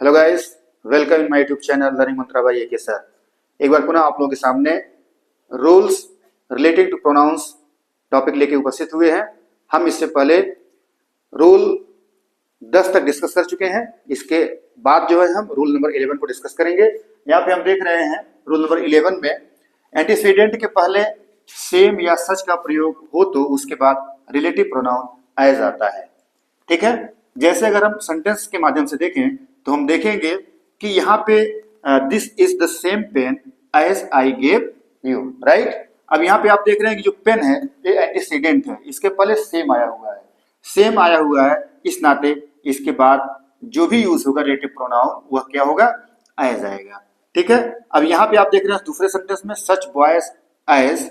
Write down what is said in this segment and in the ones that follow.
Hello guys, welcome in my YouTube channel learning Mantra by AK sir. एक बार पुनः आप लोगों के सामने rules relating to pronouns topic लेके उपस्थित हुए हैं। हम इससे पहले रूल 10 तक डिस्कस कर चुके हैं। इसके बाद जो है हम रूल नंबर 11 को डिस्कस करेंगे। यहाँ पे हम देख रहे हैं रूल नंबर 11 में एंटीसीडेंट के पहले सेम या सच का प्रयोग हो तो उसके बाद रिलेटिव प्रोनाउन एज आता है। ठीक है, जैसे अगर हम सेंटेंस के माध्यम से देखें तो हम देखेंगे कि यहाँ पे this is the same pen as I gave you, right. अब यहाँ पे आप देख रहे हैं कि जो पेन है ये एंटीसीडेंट है, इसके पहले सेम आया हुआ है। सेम आया हुआ है, इस नाते इसके बाद जो भी यूज होगा रिलेटिव प्रोनाउन वह क्या होगा, एज आएगा। ठीक है, अब यहाँ पे आप देख रहे हैं दूसरे सेंटेंस में such boys as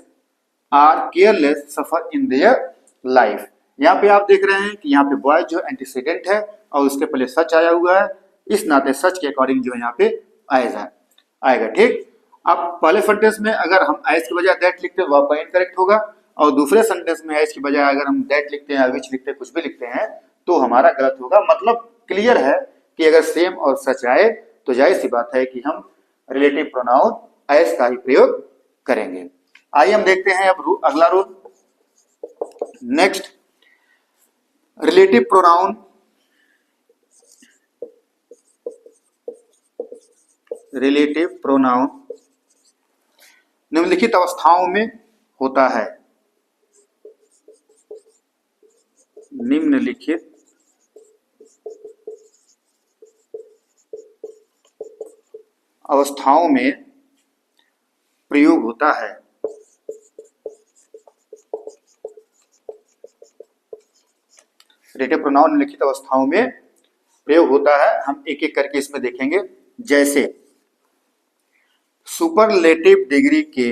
are careless suffer in their life. यहाँ पे आप देख रहे हैं कि यहाँ पे बॉय जो एंटीसीडेंट है और उसके पहले सच आया हुआ है, इस नाते सच के अकॉर्डिंग जो है यहाँ पे एज आएगा। ठीक, अब पहले सेंटेंस में अगर हम एज के बजाय दैट लिखते हैं वह इनकरेक्ट होगा, और दूसरे सेंटेंस में एज के बजाय अगर हम दैट लिखते हैं, विच लिखते हैं, कुछ भी लिखते हैं तो हमारा गलत होगा। मतलब क्लियर है कि अगर सेम और सच आए तो जाहिर सी बात है कि हम रिलेटिव प्रोनाउन एज का ही प्रयोग करेंगे। आइए हम देखते हैं अब अगला रूल। नेक्स्ट, रिलेटिव प्रोनाउन निम्नलिखित अवस्थाओं में होता है। निम्नलिखित अवस्थाओं में प्रयोग होता है। रिलेटिव प्रोनाउन निम्नलिखित अवस्थाओं में प्रयोग होता है। हम एक एक करके इसमें देखेंगे। जैसे सुपरलेटिव डिग्री के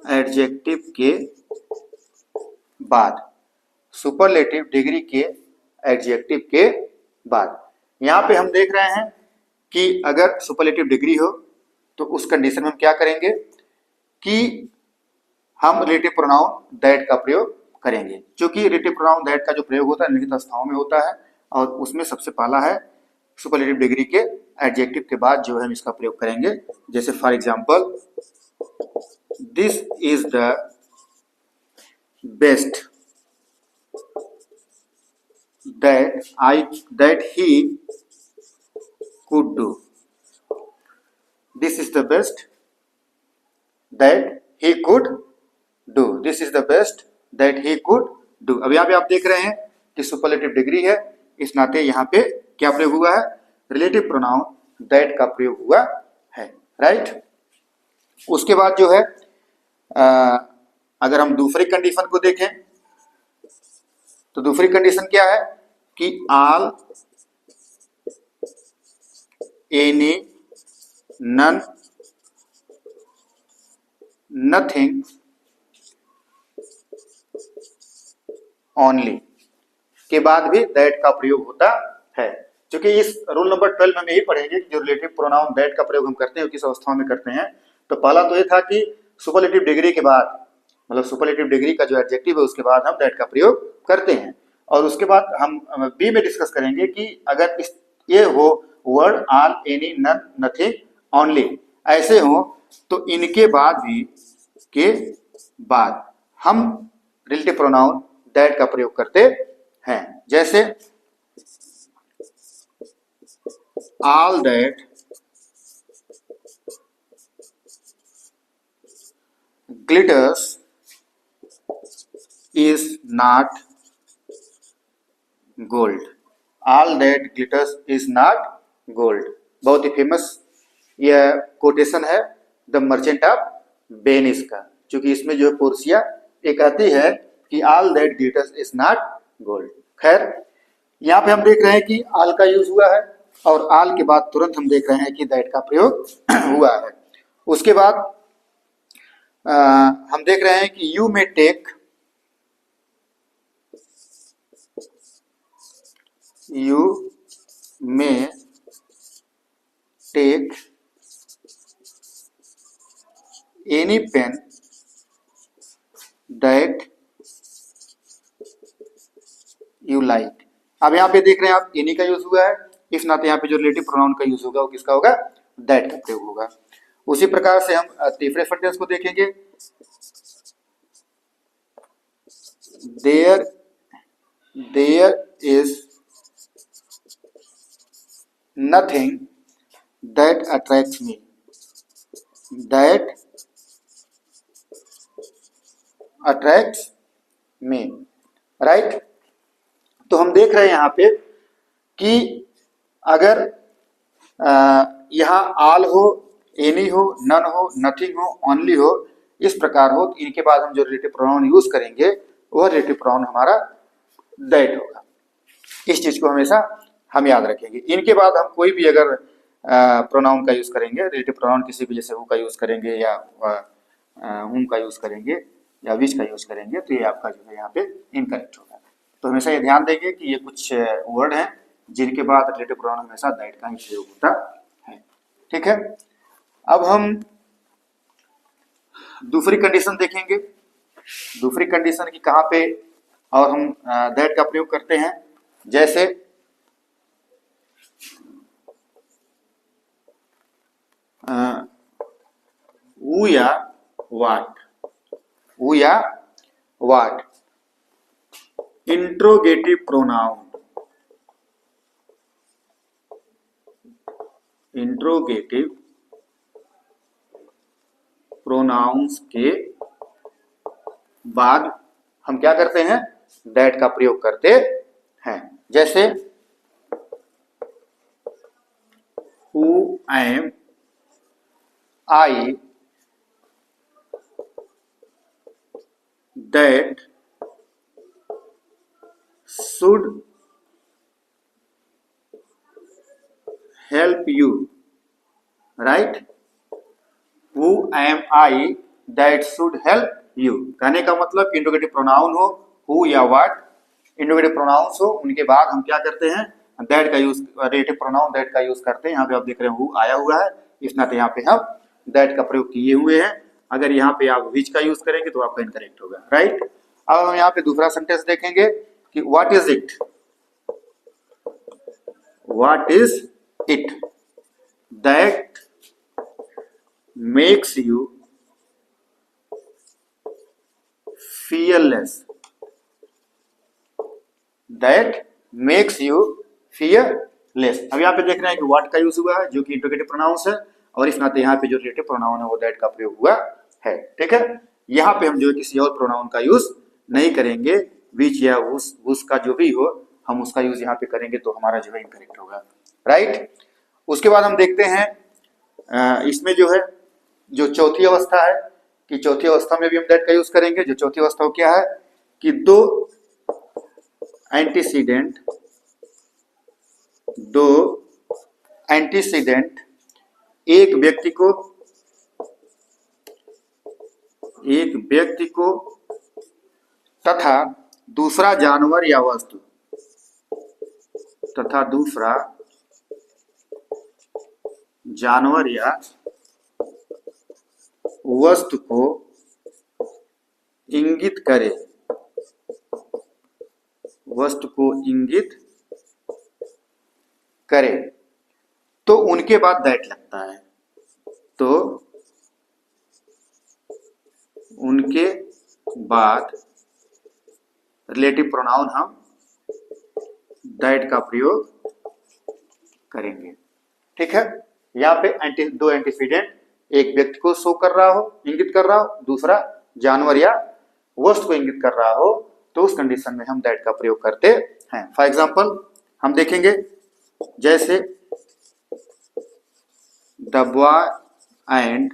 एडजेक्टिव के बाद, सुपरलेटिव डिग्री के एडजेक्टिव के बाद। यहां पे हम देख रहे हैं कि अगर सुपरलेटिव डिग्री हो तो उस कंडीशन में हम क्या करेंगे कि हम रिलेटिव प्रोनाउन दैट का प्रयोग करेंगे। क्योंकि रिलेटिव प्रोनाउन दैट का जो प्रयोग होता है निम्नलिखित अवस्थाओं में होता है, और उसमें सबसे पहला है सुपरलेटिव डिग्री के एडजेक्टिव के बाद जो है हम इसका प्रयोग करेंगे। जैसे for example, this is the best that he could do. This is the best that he could do. This is the best that he could do. अब यहाँ पे आप देख रहे हैं कि सुपरलेटिव डिग्री है, इस नाते यहाँ पे क्या प्रयोग हुआ है, रिलेटिव प्रोनाउन दैट का प्रयोग हुआ है, राइट। उसके बाद जो है अगर हम दूसरी कंडीशन को देखें तो दूसरी कंडीशन क्या है कि all, any, none, nothing, only के बाद भी दैट का प्रयोग होता है। क्योंकि इस रूल नंबर 12 में हम यही पढ़ेंगे कि जो रिलेटिव प्रोनाउन दैट का प्रयोग हम करते हैं किस अवस्थाओं में करते हैं। तो पहला तो ये था कि सुपरलेटिव डिग्री के बाद, मतलब सुपरलेटिव डिग्री का जो एडजेक्टिव है उसके बाद हम दैट का प्रयोग करते हैं। और उसके बाद हम बी में डिस्कस करेंगे कि अगर ये हो word all, any, none, nothing, only ऐसे हो तो इनके बाद हम रिलेटिव प्रोनाउन दैट का प्रयोग करते हैं। जैसे all that glitters is not gold. All that glitters is not gold. बहुत ही फेमस यह कोटेशन है द मर्चेंट ऑफ वेनिस का, क्योंकि इसमें जो पोर्सिया ये कहती है कि all that glitters is not gold. खैर, यहाँ पे हम देख रहे हैं कि ऑल का यूज हुआ है, और ऑल के बाद तुरंत हम देख रहे हैं कि दैट का प्रयोग हुआ है। उसके बाद हम देख रहे हैं कि you may take, you may take any pen that you like. अब यहाँ पे देख रहे हैं आप एनी का यूज हुआ है, इस नाते यहाँ पे जो रिलेटिव प्रोनाउन का यूज होगा वो किसका होगा, दैट का प्रयोग होगा। उसी प्रकार से हम तीसरे सेंटेंस को देखेंगे, there is nothing that attracts me, that attracts me, right. तो हम देख रहे हैं यहाँ पे कि अगर यहाँ आल हो, एनी हो, नन हो, नथिंग हो, ओनली हो, इस प्रकार हो, तो इनके बाद हम जो रिलेटिव प्रोनाउन यूज करेंगे वह रिलेटिव प्रोनाउन हमारा दैट होगा। इस चीज को हमेशा हम याद रखेंगे। इनके बाद हम कोई भी अगर प्रोनाउन का यूज करेंगे, रिलेटिव प्रोनाउन किसी भी, जैसे हु का यूज करेंगे या हुम का यूज करेंगे या विच का यूज करेंगे, तो ये आपका जो है यहाँ पे इनकरेक्ट होगा। तो हमेशा ये ध्यान देंगे कि ये कुछ वर्ड हैं जिनके बाद रिलेटिव प्रोनाउन हमेशा दैट का ही प्रयोग होता है, ठीक है। अब हम दूसरी कंडीशन देखेंगे, दूसरी कंडीशन की कहाँ पे और हम दैट का प्रयोग करते हैं। जैसे who या what, who या what, interrogative pronoun, interrogative pronounce के बाद हम क्या करते हैं, दैट का प्रयोग करते हैं। जैसे who am I, that should help you, right? Who am I that should help you। कहने का मतलब इंट्रोगेटिव प्रोनाउन हो, who या what, इंट्रोगेटिव प्रोनाउंस हो, उनके बाद हम क्या करते हैं, दैट का यूज, रिलेटिव प्रोनाउन दैट का यूज करते हैं। यहाँ पे आप देख रहे हैं who आया हुआ है, इस नाते यहाँ पे हम दैट का प्रयोग किए हुए हैं। अगर यहाँ पे आप विच का यूज करेंगे तो आपका इनकरेक्ट होगा, राइट। अब हम यहाँ पे दूसरा सेंटेंस देखेंगे कि what is it, what is it that makes you fearless, that makes you fearless। अब यहाँ पे देख रहे हैं कि what का यूज हुआ है जो कि इंट्रोगेटिव प्रोनाउंस है, और इस नाते यहाँ पे जो रिलेटिव प्रोनाउन है वो that का प्रयोग हुआ है, ठीक है। यहाँ पे हम जो है किसी और प्रोनाउन का यूज नहीं करेंगे, which या उसका जो भी हो हम उसका यूज यहाँ पे करेंगे तो हमारा जो है इनकरेक्ट होगा, राइट। उसके बाद हम देखते हैं इसमें जो है जो चौथी अवस्था है कि चौथी अवस्था में भी हम दैट का यूज करेंगे। जो चौथी अवस्था क्या है कि दो एंटीसीडेंट एक व्यक्ति को तथा दूसरा जानवर या वस्तु, तथा दूसरा जानवर या वस्तु को इंगित करे, वस्तु को इंगित करे, तो उनके बाद दैट लगता है। तो उनके बाद रिलेटिव प्रोनाउन हम दैट का प्रयोग करेंगे, ठीक है। यहाँ पे दो एंटीसीडेंट एक व्यक्ति को शो कर रहा हो, इंगित कर रहा हो, दूसरा जानवर या वस्तु को इंगित कर रहा हो, तो उस कंडीशन में हम दैट का प्रयोग करते हैं। फॉर एग्जांपल हम देखेंगे जैसे the boy and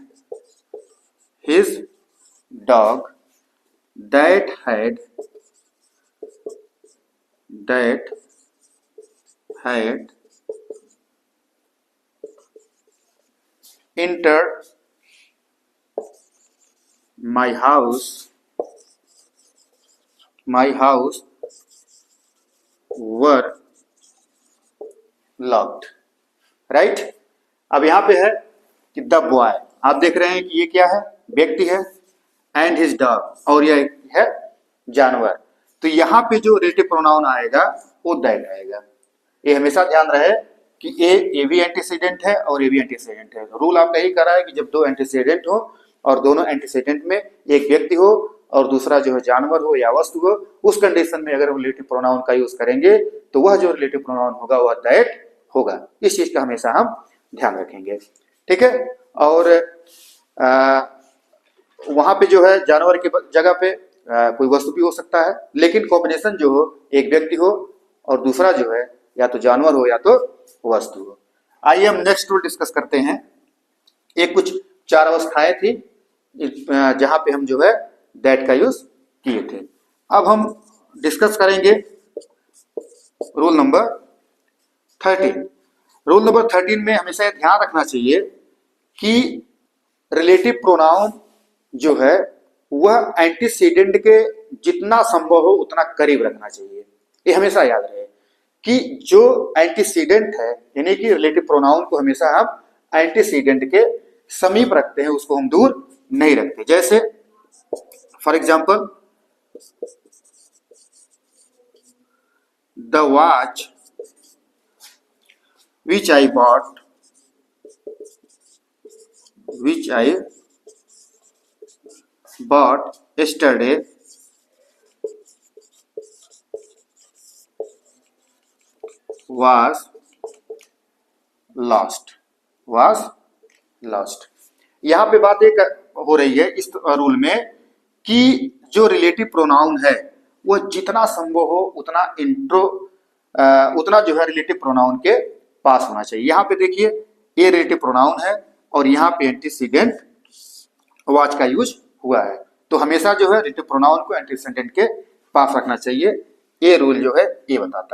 his dog that had entered my house were locked, right. अब यहां पे है कि द बॉय, आप देख रहे हैं कि ये क्या है, व्यक्ति है, एंड हिज डॉग, और यह है जानवर। तो यहाँ पे जो रिलेटिव प्रोनाउन आएगा वो दैट आएगा। ये हमेशा ध्यान रहे कि ए भी एंटीसीडेंट है और ए भी एंटीसीडेंट है। रूल आपका यही कर रहा है कि जब दो एंटीसीडेंट हो और दोनों एंटीसीडेंट में एक व्यक्ति हो और दूसरा जो है जानवर हो या वस्तु हो, उस कंडीशन में अगर रिलेटिव प्रोनाउन का यूज करेंगे तो वह जो रिलेटिव प्रोनाउन होगा वह दैट होगा। इस चीज का हमेशा हम ध्यान रखेंगे, ठीक है। और वहां पे जो है जानवर की जगह पे कोई वस्तु भी हो सकता है, लेकिन कॉम्बिनेशन जो हो एक व्यक्ति हो और दूसरा जो है या तो जानवर हो या तो वस्तु हो। आइए हम नेक्स्ट रूल डिस्कस करते हैं। एक कुछ 4 अवस्थाएं थी जहां पे हम जो है दैट का यूज किए थे। अब हम डिस्कस करेंगे रूल नंबर 13। रूल नंबर 13 में हमेशा यह ध्यान रखना चाहिए कि रिलेटिव प्रोनाउन जो है वह एंटीसीडेंट के जितना संभव हो उतना करीब रखना चाहिए। ये हमेशा याद रहे कि जो एंटीसीडेंट है यानी कि रिलेटिव प्रोनाउन को हमेशा हम एंटीसीडेंट के समीप रखते हैं, उसको हम दूर नहीं रखते। जैसे for example, the watch which I bought yesterday was lost। यहाँ पे बात एक हो रही है इस रूल में कि जो रिलेटिव प्रोनाउन है वह जितना संभव हो उतना जो है रिलेटिव प्रोनाउन के पास होना चाहिए। यहाँ पे देखिए ये रिलेटिव प्रोनाउन है और यहाँ पे एंटीसीडेंट वॉच का यूज हुआ है, तो हमेशा जो है रिलेटिव प्रोनाउन को एंटीसीडेंट के पास रखना चाहिए। ये रूल जो है ये बताता है।